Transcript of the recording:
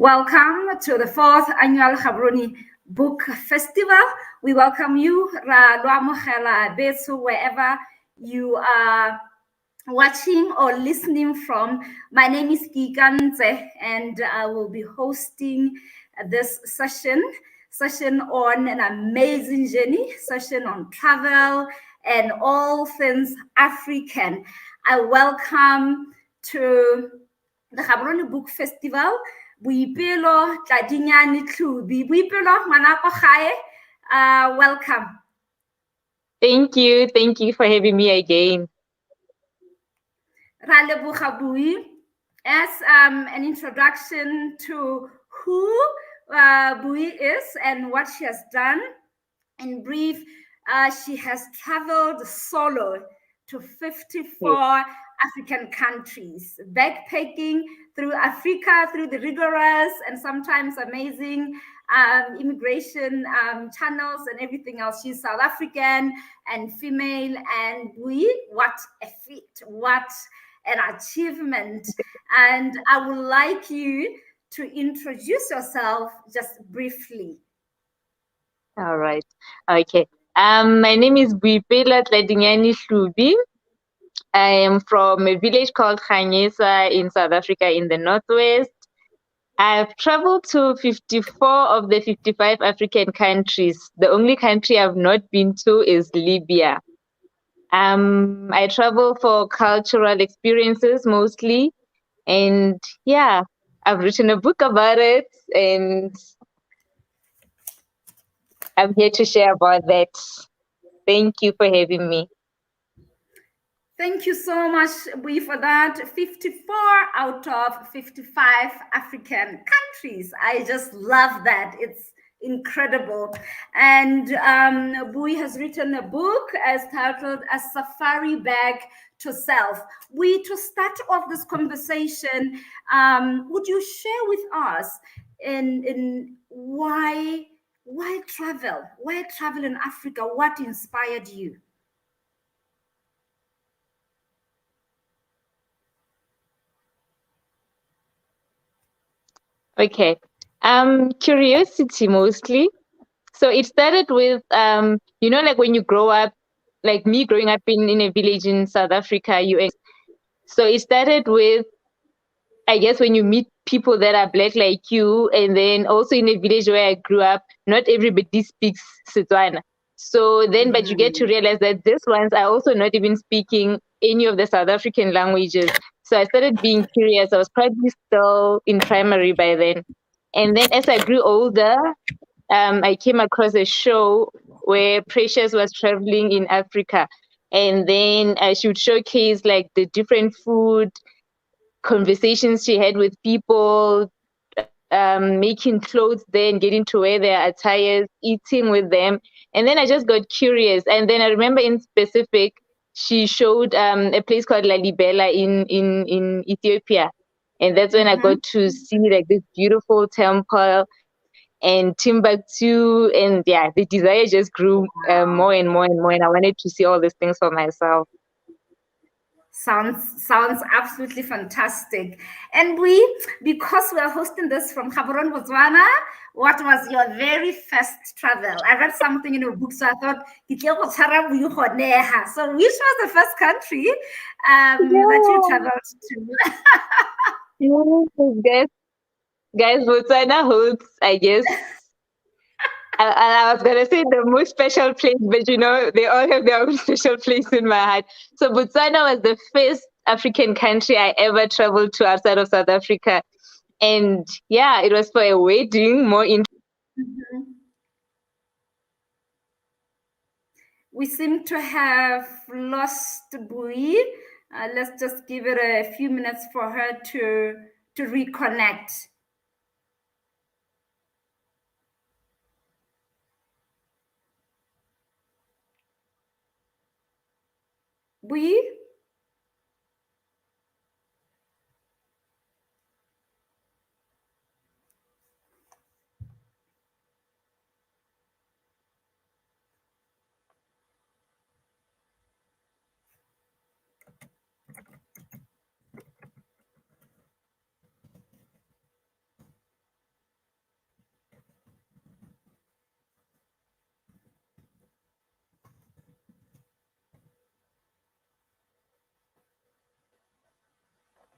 Welcome to the fourth annual Gaborone Book Festival. We welcome you, wherever you are watching or listening from. My name is Kikanze, and I will be hosting this session on an amazing journey, session on travel and all things African. I welcome to the Gaborone Book Festival. Boipelo Tladiynane Boipelo ngwanako gae, welcome. Thank you for having me again. Ra leboga Bui. As an introduction to who Bui is and what she has done, in brief, she has traveled solo to 54 African countries, backpacking through Africa, through the rigorous and sometimes amazing immigration channels and everything else. She's South African and female, and what a feat, what an achievement. And I would like you to introduce yourself just briefly. All right. Okay. My name is Tladiynane. I am from a village called Ganyesa in South Africa in the northwest. I've traveled to 54 of the 55 African countries. The only country I've not been to is Libya. I travel for cultural experiences mostly. And yeah, I've written a book about it, and I'm here to share about that. Thank you for having me. Thank you so much, Bui, for that. 54 out of 55 African countries. I just love that. It's incredible. And Bui has written a book as titled A Safari Bag to Self. Bui, to start off this conversation, would you share with us in why travel? Why travel in Africa? What inspired you? Okay. Curiosity mostly. So it started with, like when you grow up, like me growing up in a village in South Africa, so it started with, I guess, when you meet people that are black like you, and then also in a village where I grew up, not everybody speaks Setswana. So then, but you get to realize that these ones are also not even speaking any of the South African languages. So I started being curious. I was probably still in primary by then. And then as I grew older, I came across a show where Precious was traveling in Africa. And then she would showcase like the different food, conversations she had with people, making clothes there and getting to wear their attires, eating with them. And then I just got curious. And then I remember in specific, she showed a place called Lalibela in Ethiopia. And that's when I got to see like this beautiful temple and Timbuktu. And yeah, the desire just grew more and more and more. And I wanted to see all these things for myself. Sounds absolutely fantastic. And because we are hosting this from Gaborone, Botswana, what was your very first travel? I read something in your book, so I thought, so which was the first country that you traveled to? Guys, Botswana holds, I guess, I was going to say the most special place, but they all have their own special place in my heart. So Botswana was the first African country I ever traveled to outside of South Africa. And yeah, it was for a wedding, more interesting. We seem to have lost Bui. Let's just give it a few minutes for her to reconnect. Bui?